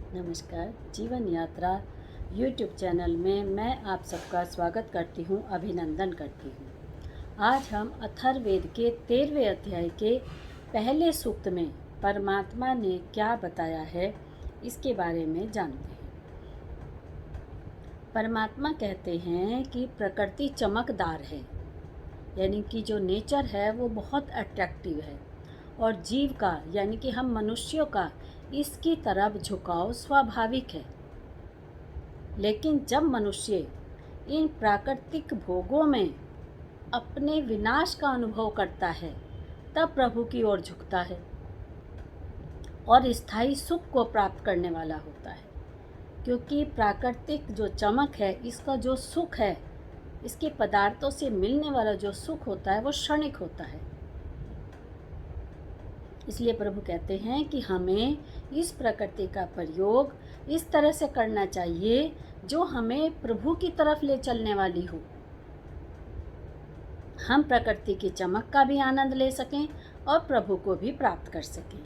नमस्कार। जीवन यात्रा यूट्यूब चैनल में मैं आप सबका स्वागत करती हूँ, अभिनंदन करती हूँ। आज हम अथर्ववेद के 13वें अध्याय के पहले सूक्त में परमात्मा ने क्या बताया है, इसके बारे में जानते हैं। परमात्मा कहते हैं कि प्रकृति चमकदार है, यानी कि जो नेचर है वो बहुत अट्रैक्टिव है, और जीव का यानी कि हम मनुष्यों का इसकी तरफ झुकाव स्वाभाविक है। लेकिन जब मनुष्य इन प्राकृतिक भोगों में अपने विनाश का अनुभव करता है, तब प्रभु की ओर झुकता है और स्थायी सुख को प्राप्त करने वाला होता है। क्योंकि प्राकृतिक जो चमक है, इसका जो सुख है, इसके पदार्थों से मिलने वाला जो सुख होता है वो क्षणिक होता है। इसलिए प्रभु कहते हैं कि हमें इस प्रकृति का प्रयोग इस तरह से करना चाहिए जो हमें प्रभु की तरफ ले चलने वाली हो। हम प्रकृति की चमक का भी आनंद ले सकें और प्रभु को भी प्राप्त कर सकें।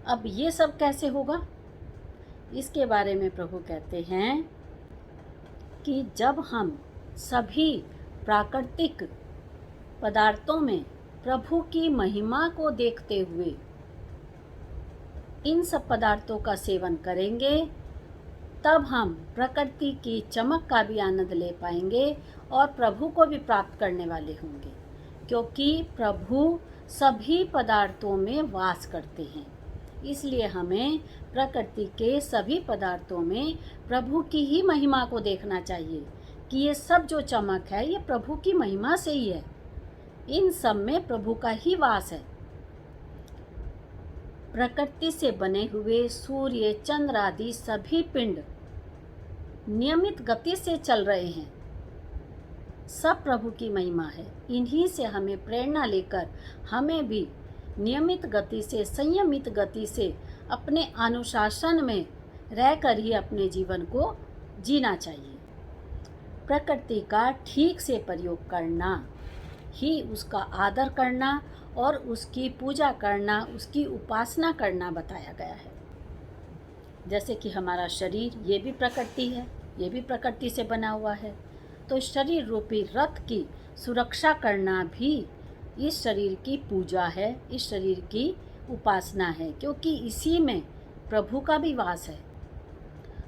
अब ये सब कैसे होगा, इसके बारे में प्रभु कहते हैं कि जब हम सभी प्राकृतिक पदार्थों में प्रभु की महिमा को देखते हुए इन सब पदार्थों का सेवन करेंगे, तब हम प्रकृति की चमक का भी आनंद ले पाएंगे और प्रभु को भी प्राप्त करने वाले होंगे। क्योंकि प्रभु सभी पदार्थों में वास करते हैं, इसलिए हमें प्रकृति के सभी पदार्थों में प्रभु की ही महिमा को देखना चाहिए कि ये सब जो चमक है ये प्रभु की महिमा से ही है। इन सब में प्रभु का ही वास है। प्रकृति से बने हुए सूर्य, चंद्र आदि सभी पिंड नियमित गति से चल रहे हैं, सब प्रभु की महिमा है। इन्हीं से हमें प्रेरणा लेकर हमें भी नियमित गति से, संयमित गति से अपने अनुशासन में रहकर ही अपने जीवन को जीना चाहिए। प्रकृति का ठीक से प्रयोग करना ही उसका आदर करना और उसकी पूजा करना, उसकी उपासना करना बताया गया है। जैसे कि हमारा शरीर ये भी प्रकृति है, ये भी प्रकृति से बना हुआ है, तो शरीर रूपी रथ की सुरक्षा करना भी इस शरीर की पूजा है, इस शरीर की उपासना है, क्योंकि इसी में प्रभु का भी वास है।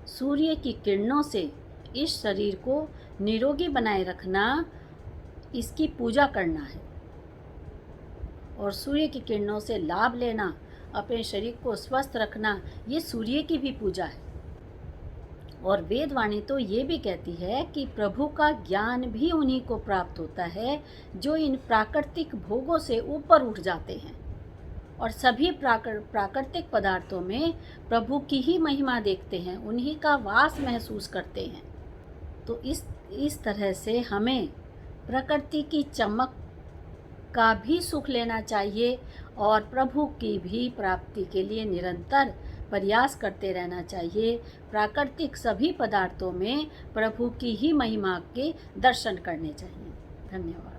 सूर्य की किरणों से इस शरीर को निरोगी बनाए रखना, इसकी पूजा करना है, और सूर्य की किरणों से लाभ लेना, अपने शरीर को स्वस्थ रखना, ये सूर्य की भी पूजा है। और वेदवाणी तो ये भी कहती है कि प्रभु का ज्ञान भी उन्हीं को प्राप्त होता है जो इन प्राकृतिक भोगों से ऊपर उठ जाते हैं और सभी प्राकृतिक पदार्थों में प्रभु की ही महिमा देखते हैं, उन्हीं का वास महसूस करते हैं। तो इस तरह से हमें प्रकृति की चमक का भी सुख लेना चाहिए और प्रभु की भी प्राप्ति के लिए निरंतर प्रयास करते रहना चाहिए। प्राकृतिक सभी पदार्थों में प्रभु की ही महिमा के दर्शन करने चाहिए। धन्यवाद।